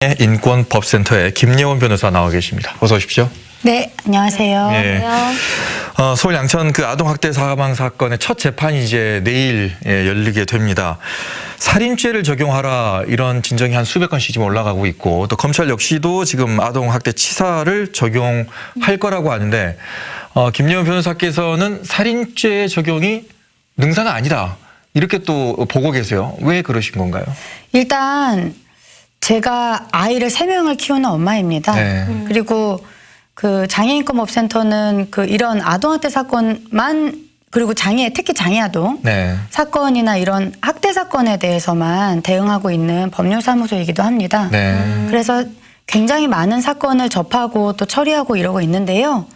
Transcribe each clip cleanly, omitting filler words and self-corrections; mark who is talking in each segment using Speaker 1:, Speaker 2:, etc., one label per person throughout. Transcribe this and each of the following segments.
Speaker 1: 인권법센터의 김예원 변호사 나와 계십니다. 어서 오십시오.
Speaker 2: 네, 안녕하세요.
Speaker 1: 예. 서울 양천 그 아동학대 사망 사건의 첫 재판이 이제 내일 열리게 됩니다. 살인죄를 적용하라 이런 진정이 한 수백 건씩 지금 올라가고 있고 또 검찰 역시도 지금 아동학대 치사를 적용할 거라고 하는데 김예원 변호사께서는 살인죄 적용이 능사가 아니다 이렇게 또 보고 계세요. 왜 그러신 건가요?
Speaker 2: 일단 제가 아이를 3명을 키우는 엄마입니다.
Speaker 1: 네.
Speaker 2: 그리고 그 장애인권법센터는 그 이런 아동학대 사건만 그리고 특히 장애아동
Speaker 1: 네.
Speaker 2: 사건이나 이런 학대 사건에 대해서만 대응하고 있는 법률사무소이기도 합니다.
Speaker 1: 네.
Speaker 2: 그래서 굉장히 많은 사건을 접하고 또 처리하고 이러고 있는데요.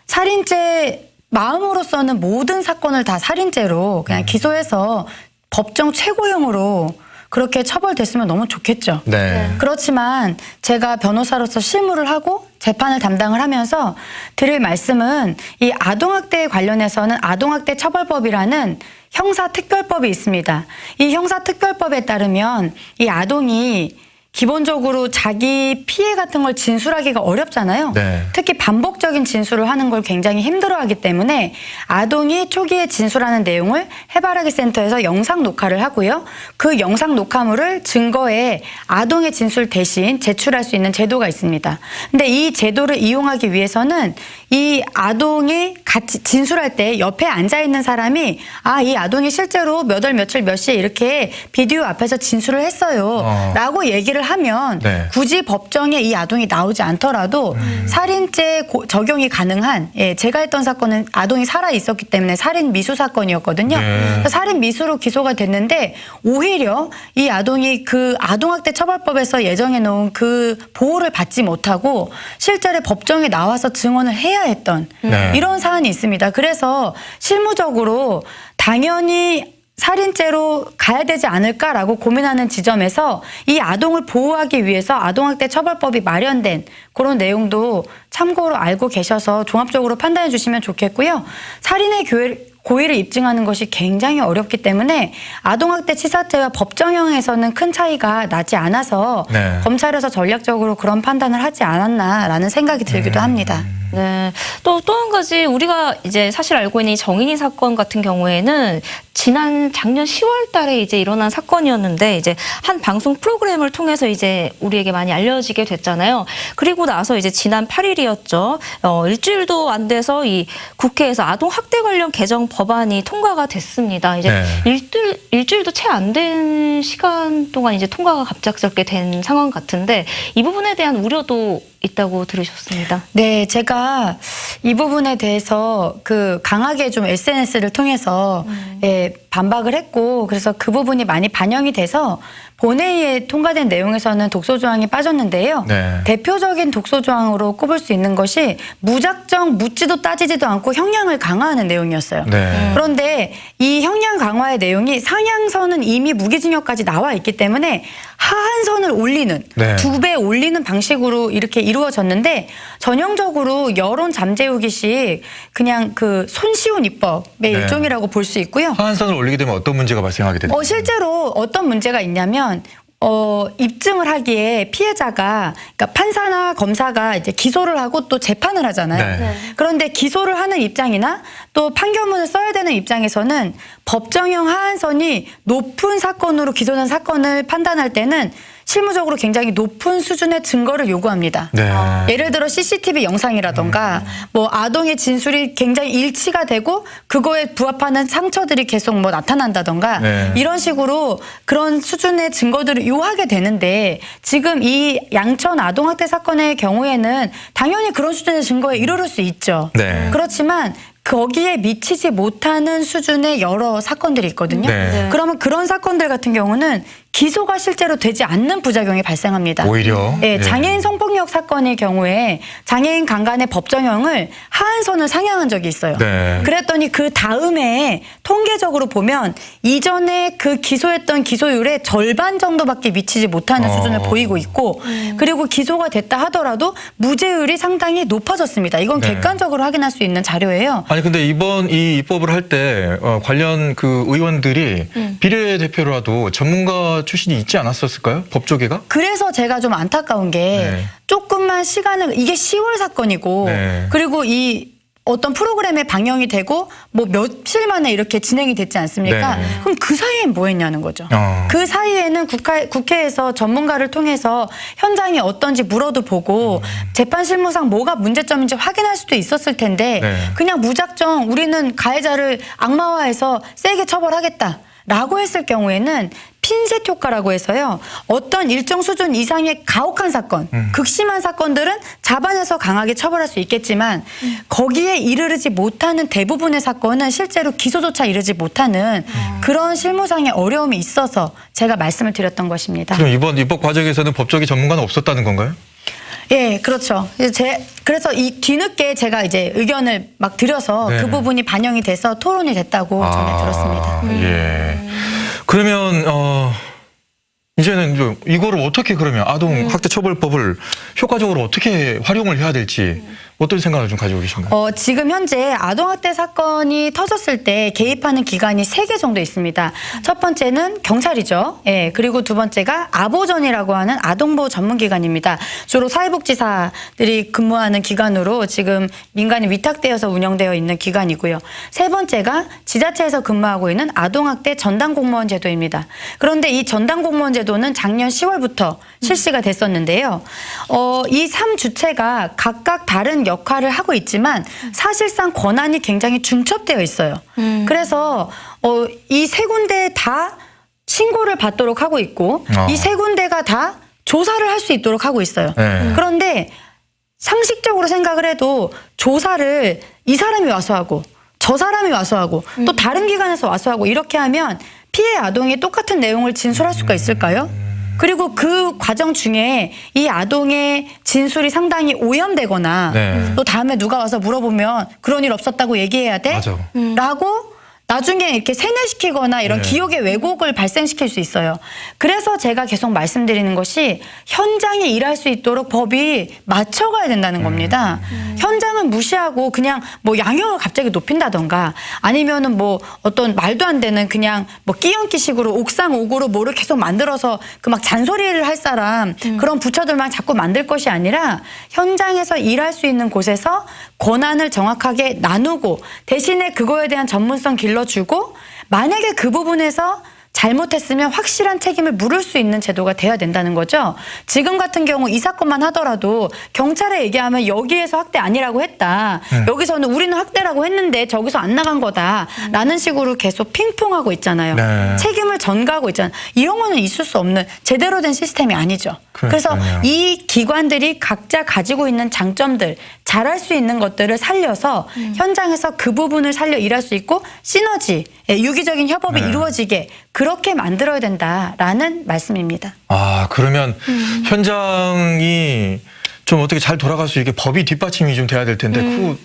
Speaker 2: 살인죄 마음으로서는 모든 사건을 다 살인죄로 그냥 기소해서 법정 최고형으로 그렇게 처벌됐으면 너무 좋겠죠.
Speaker 1: 네.
Speaker 2: 그렇지만 제가 변호사로서 실무를 하고 재판을 담당을 하면서 드릴 말씀은 이 아동학대에 관련해서는 아동학대 처벌법이라는 형사특별법이 있습니다. 이 형사특별법에 따르면 이 아동이 기본적으로 자기 피해 같은 걸 진술하기가 어렵잖아요.
Speaker 1: 네.
Speaker 2: 특히 반복적인 진술을 하는 걸 굉장히 힘들어하기 때문에 아동이 초기에 진술하는 내용을 해바라기 센터에서 영상 녹화를 하고요. 그 영상 녹화물을 증거에 아동의 진술 대신 제출할 수 있는 제도가 있습니다. 근데 이 제도를 이용하기 위해서는 이 아동이 같이 진술할 때 옆에 앉아 있는 사람이 이 아동이 실제로 몇 월 며칠 몇 시에 이렇게 비디오 앞에서 진술을 했어요. 라고 얘기를 하면
Speaker 1: 네.
Speaker 2: 굳이 법정에 이 아동이 나오지 않더라도 살인죄 적용이 가능한 제가 했던 사건은 아동이 살아 있었기 때문에 살인 미수 사건이었거든요.
Speaker 1: 네.
Speaker 2: 살인 미수로 기소가 됐는데 오히려 이 아동이 그 아동학대 처벌법에서 예정해 놓은 그 보호를 받지 못하고 실제로 법정에 나와서 증언을 해야 했던
Speaker 1: 네.
Speaker 2: 이런 사안이 있습니다. 그래서 실무적으로 당연히 살인죄로 가야 되지 않을까라고 고민하는 지점에서 이 아동을 보호하기 위해서 아동학대 처벌법이 마련된 그런 내용도 참고로 알고 계셔서 종합적으로 판단해 주시면 좋겠고요. 살인의 고의를 입증하는 것이 굉장히 어렵기 때문에 아동학대 치사죄와 법정형에서는 큰 차이가 나지 않아서
Speaker 1: 네.
Speaker 2: 검찰에서 전략적으로 그런 판단을 하지 않았나라는 생각이 들기도 합니다.
Speaker 3: 네. 또 한 가지 우리가 이제 사실 알고 있는 이 정인이 사건 같은 경우에는 작년 10월 달에 이제 일어난 사건이었는데 이제 한 방송 프로그램을 통해서 이제 우리에게 많이 알려지게 됐잖아요. 그리고 나서 이제 지난 8일이었죠. 일주일도 안 돼서 이 국회에서 아동 학대 관련 개정 법안이 통과가 됐습니다. 이제
Speaker 1: 네.
Speaker 3: 일주일도 채 안 된 시간 동안 이제 통과가 갑작스럽게 된 상황 같은데 이 부분에 대한 우려도 있다고 들으셨습니다.
Speaker 2: 네, 제가 이 부분에 대해서 강하게 좀 SNS를 통해서 반박을 했고 그래서 그 부분이 많이 반영이 돼서 본회의에 통과된 내용에서는 독소조항이 빠졌는데요.
Speaker 1: 네.
Speaker 2: 대표적인 독소조항으로 꼽을 수 있는 것이 무작정 묻지도 따지지도 않고 형량을 강화하는 내용이었어요.
Speaker 1: 네.
Speaker 2: 그런데 이 형량 강화의 내용이 상향선은 이미 무기징역까지 나와 있기 때문에 하한선을 올리는
Speaker 1: 네.
Speaker 2: 2배 올리는 방식으로 이렇게 이루어졌는데 전형적으로 여론 잠재우기식 그냥 그 손쉬운 입법의
Speaker 1: 네.
Speaker 2: 일종이라고 볼 수 있고요.
Speaker 1: 하한선을 올리게 되면 어떤 문제가 발생하게 됩니까?
Speaker 2: 실제로 어떤 문제가 있냐면 입증을 하기에 피해자가 그러니까 판사나 검사가 이제 기소를 하고 또 재판을 하잖아요.
Speaker 1: 네.
Speaker 2: 그런데 기소를 하는 입장이나 또 판결문을 써야 되는 입장에서는 법정형 하한선이 높은 사건으로 기소된 사건을 판단할 때는 실무적으로 굉장히 높은 수준의 증거를 요구합니다.
Speaker 1: 네.
Speaker 2: 예를 들어 CCTV 영상이라던가 뭐 아동의 진술이 굉장히 일치가 되고 그거에 부합하는 상처들이 계속 뭐 나타난다던가
Speaker 1: 네.
Speaker 2: 이런 식으로 그런 수준의 증거들을 요하게 되는데 지금 이 양천 아동학대 사건의 경우에는 당연히 그런 수준의 증거에 이르를 수 있죠.
Speaker 1: 네.
Speaker 2: 그렇지만 거기에 미치지 못하는 수준의 여러 사건들이 있거든요.
Speaker 1: 네.
Speaker 2: 그러면 그런 사건들 같은 경우는 기소가 실제로 되지 않는 부작용이 발생합니다.
Speaker 1: 오히려
Speaker 2: 네, 장애인 성폭력 사건의 경우에 장애인 강간의 법정형을 하한선을 상향한 적이 있어요.
Speaker 1: 네.
Speaker 2: 그랬더니 그 다음에 통계적으로 보면 이전에 그 기소했던 기소율의 절반 정도밖에 미치지 못하는 수준을 보이고 있고 그리고 기소가 됐다 하더라도 무죄율이 상당히 높아졌습니다. 이건
Speaker 1: 네.
Speaker 2: 객관적으로 확인할 수 있는 자료예요.
Speaker 1: 아니 근데 이번 이 입법을 할 때 관련 그 의원들이 비례대표라도 전문가 출신이 있지 않았었을까요? 법조계가?
Speaker 2: 그래서 제가 좀 안타까운 게
Speaker 1: 네.
Speaker 2: 조금만 시간을 이게 10월 사건이고
Speaker 1: 네.
Speaker 2: 그리고 이 어떤 프로그램에 방영이 되고 뭐 며칠 만에 이렇게 진행이 됐지 않습니까?
Speaker 1: 네.
Speaker 2: 그럼 그 사이엔 뭐 했냐는 거죠. 그 사이에는 국회에서 전문가를 통해서 현장이 어떤지 물어도 보고 재판 실무상 뭐가 문제점인지 확인할 수도 있었을 텐데
Speaker 1: 네.
Speaker 2: 그냥 무작정 우리는 가해자를 악마화해서 세게 처벌하겠다라고 했을 경우에는 핀셋 효과라고 해서요. 어떤 일정 수준 이상의 가혹한 사건, 극심한 사건들은 잡아내서 강하게 처벌할 수 있겠지만 거기에 이르르지 못하는 대부분의 사건은 실제로 기소조차 이르지 못하는 그런 실무상의 어려움이 있어서 제가 말씀을 드렸던 것입니다.
Speaker 1: 그럼 이번 입법 과정에서는 법조계 전문가는 없었다는 건가요?
Speaker 2: 예, 그렇죠. 그래서 이 뒤늦게 제가 이제 의견을 막 드려서
Speaker 1: 네.
Speaker 2: 그 부분이 반영이 돼서 토론이 됐다고 전해 들었습니다.
Speaker 1: 예. 그러면 이제는 좀 이거를 어떻게 그러면 아동 학대 처벌법을 효과적으로 어떻게 활용을 해야 될지 어떤 생각을 좀 가지고 계신가요?
Speaker 2: 지금 현재 아동학대 사건이 터졌을 때 개입하는 기관이 3개 정도 있습니다. 첫 번째는 경찰이죠. 예, 그리고 두 번째가 아보전이라고 하는 아동보호 전문기관입니다. 주로 사회복지사들이 근무하는 기관으로 지금 민간이 위탁되어서 운영되어 있는 기관이고요. 세 번째가 지자체에서 근무하고 있는 아동학대 전담공무원 제도입니다. 그런데 이 전담공무원 제도는 작년 10월부터 실시가 됐었는데요. 이 3주체가 각각 다른 역할을 하고 있지만 사실상 권한이 굉장히 중첩되어 있어요. 그래서 이 세 군데 다 신고를 받도록 하고 있고 이 세 군데가 다 조사를 할 수 있도록 하고 있어요.
Speaker 1: 네.
Speaker 2: 그런데 상식적으로 생각을 해도 조사를 이 사람이 와서 하고 저 사람이 와서 하고 또 다른 기관에서 와서 하고 이렇게 하면 피해 아동이 똑같은 내용을 진술할 수가 있을까요? 그리고 그 과정 중에 이 아동의 진술이 상당히 오염되거나
Speaker 1: 네.
Speaker 2: 또 다음에 누가 와서 물어보면 그런 일 없었다고 얘기해야 돼?
Speaker 1: 맞아.
Speaker 2: 라고 나중에 이렇게 세뇌시키거나 이런
Speaker 1: 네.
Speaker 2: 기억의 왜곡을 발생시킬 수 있어요. 그래서 제가 계속 말씀드리는 것이 현장에 일할 수 있도록 법이 맞춰가야 된다는 겁니다. 현장은 무시하고 그냥 뭐 양형을 갑자기 높인다던가 아니면은 뭐 어떤 말도 안 되는 그냥 뭐 끼얹기식으로 옥상옥으로 뭐를 계속 만들어서 그 막 잔소리를 할 사람 그런 부처들만 자꾸 만들 것이 아니라 현장에서 일할 수 있는 곳에서 권한을 정확하게 나누고 대신에 그거에 대한 전문성 길러주고 만약에 그 부분에서 잘못했으면 확실한 책임을 물을 수 있는 제도가 돼야 된다는 거죠. 지금 같은 경우 이 사건만 하더라도 경찰에 얘기하면 여기에서 학대 아니라고 했다. 여기서는 우리는 학대라고 했는데 저기서 안 나간 거다. 라는 식으로 계속 핑퐁하고 있잖아요.
Speaker 1: 네.
Speaker 2: 책임을 전가하고 있잖아요. 이런 거는 있을 수 없는 제대로 된 시스템이 아니죠. 그래서
Speaker 1: 그러니까요.
Speaker 2: 이 기관들이 각자 가지고 있는 장점들, 잘할 수 있는 것들을 살려서 현장에서 그 부분을 살려 일할 수 있고 시너지, 유기적인 협업이
Speaker 1: 네.
Speaker 2: 이루어지게 그렇게 만들어야 된다라는 말씀입니다.
Speaker 1: 아, 그러면 현장이 좀 어떻게 잘 돌아갈 수 있게 법이 뒷받침이 좀 돼야 될 텐데 그거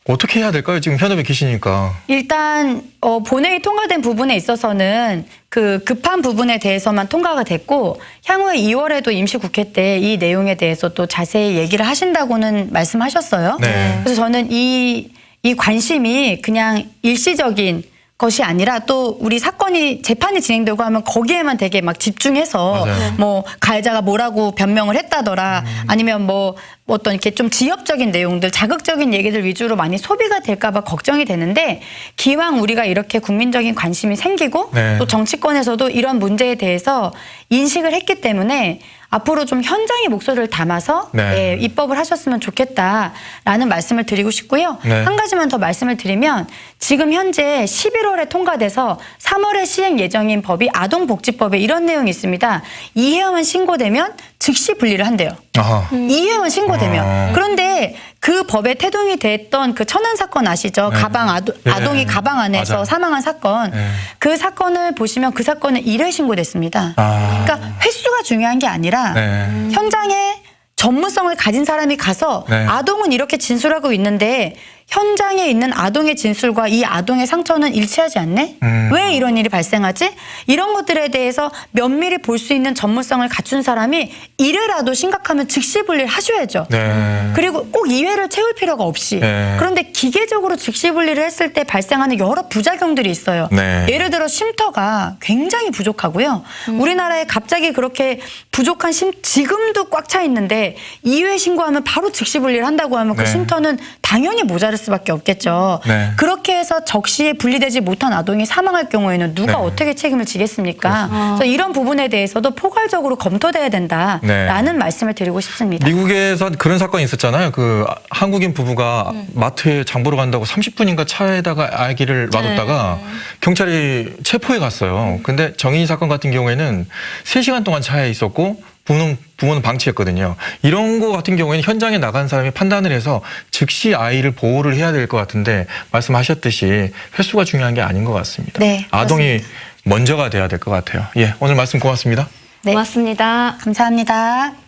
Speaker 1: 어떻게 해야 될까요? 지금 현업에 계시니까.
Speaker 2: 일단 본회의 통과된 부분에 있어서는 그 급한 부분에 대해서만 통과가 됐고 향후에 2월에도 임시국회 때 이 내용에 대해서 또 자세히 얘기를 하신다고는 말씀하셨어요.
Speaker 1: 네.
Speaker 2: 그래서 저는 이 관심이 그냥 일시적인 것이 아니라 또 우리 사건이 재판이 진행되고 하면 거기에만 되게 막 집중해서
Speaker 1: 맞아요.
Speaker 2: 뭐 가해자가 뭐라고 변명을 했다더라 아니면 뭐 어떤 이렇게 좀 지엽적인 내용들 자극적인 얘기들 위주로 많이 소비가 될까 봐 걱정이 되는데 기왕 우리가 이렇게 국민적인 관심이 생기고
Speaker 1: 네.
Speaker 2: 또 정치권에서도 이런 문제에 대해서 인식을 했기 때문에 앞으로 좀 현장의 목소리를 담아서
Speaker 1: 네.
Speaker 2: 예, 입법을 하셨으면 좋겠다라는 말씀을 드리고 싶고요.
Speaker 1: 네.
Speaker 2: 한 가지만 더 말씀을 드리면 지금 현재 11월에 통과돼서 3월에 시행 예정인 법이 아동복지법에 이런 내용이 있습니다. 이해만 신고되면 즉시 분리를 한대요.
Speaker 1: 아하.
Speaker 2: 이해만 신고되면.
Speaker 1: 아.
Speaker 2: 그런데 그 법에 태동이 됐던 그 천안 사건 아시죠?
Speaker 1: 네.
Speaker 2: 아동이 가방 안에서
Speaker 1: 맞아요.
Speaker 2: 사망한 사건.
Speaker 1: 네.
Speaker 2: 그 사건을 보시면 그 사건은 1회 신고됐습니다.
Speaker 1: 아.
Speaker 2: 그러니까 횟수가 중요한 게 아니라
Speaker 1: 네.
Speaker 2: 현장에 전문성을 가진 사람이 가서
Speaker 1: 네.
Speaker 2: 아동은 이렇게 진술하고 있는데 현장에 있는 아동의 진술과 이 아동의 상처는 일치하지 않네? 왜 이런 일이 발생하지? 이런 것들에 대해서 면밀히 볼 수 있는 전문성을 갖춘 사람이 이래라도 심각하면 즉시 분리를 하셔야죠.
Speaker 1: 네.
Speaker 2: 그리고 꼭 이회를 채울 필요가 없이.
Speaker 1: 네.
Speaker 2: 그런데 기계적으로 즉시 분리를 했을 때 발생하는 여러 부작용들이 있어요.
Speaker 1: 네.
Speaker 2: 예를 들어 쉼터가 굉장히 부족하고요. 우리나라에 갑자기 그렇게 부족한 지금도 꽉 차 있는데 이회 신고하면 바로 즉시 분리를 한다고 하면 그
Speaker 1: 네.
Speaker 2: 쉼터는 당연히 모자랄 수밖에 없겠죠.
Speaker 1: 네.
Speaker 2: 그렇게 해서 적시에 분리되지 못한 아동이 사망할 경우에는 누가
Speaker 1: 네.
Speaker 2: 어떻게 책임을 지겠습니까? 그래서 이런 부분에 대해서도 포괄적으로 검토돼야 된다라는 말씀을 드리고 싶습니다.
Speaker 1: 미국에서 그런 사건이 있었잖아요. 그 한국인 부부가 마트에 장 보러 간다고 30분인가 차에다가 아기를 놔뒀다가 경찰이 체포해 갔어요. 근데 정인이 사건 같은 경우에는 3시간 동안 차에 있었고 부모는 방치했거든요. 이런 거 같은 경우에는 현장에 나간 사람이 판단을 해서 즉시 아이를 보호를 해야 될 것 같은데 말씀하셨듯이 횟수가 중요한 게 아닌 것 같습니다.
Speaker 2: 네,
Speaker 1: 아동이 먼저가 돼야 될 것 같아요. 예, 오늘 말씀 고맙습니다.
Speaker 2: 네.
Speaker 3: 고맙습니다.
Speaker 2: 감사합니다.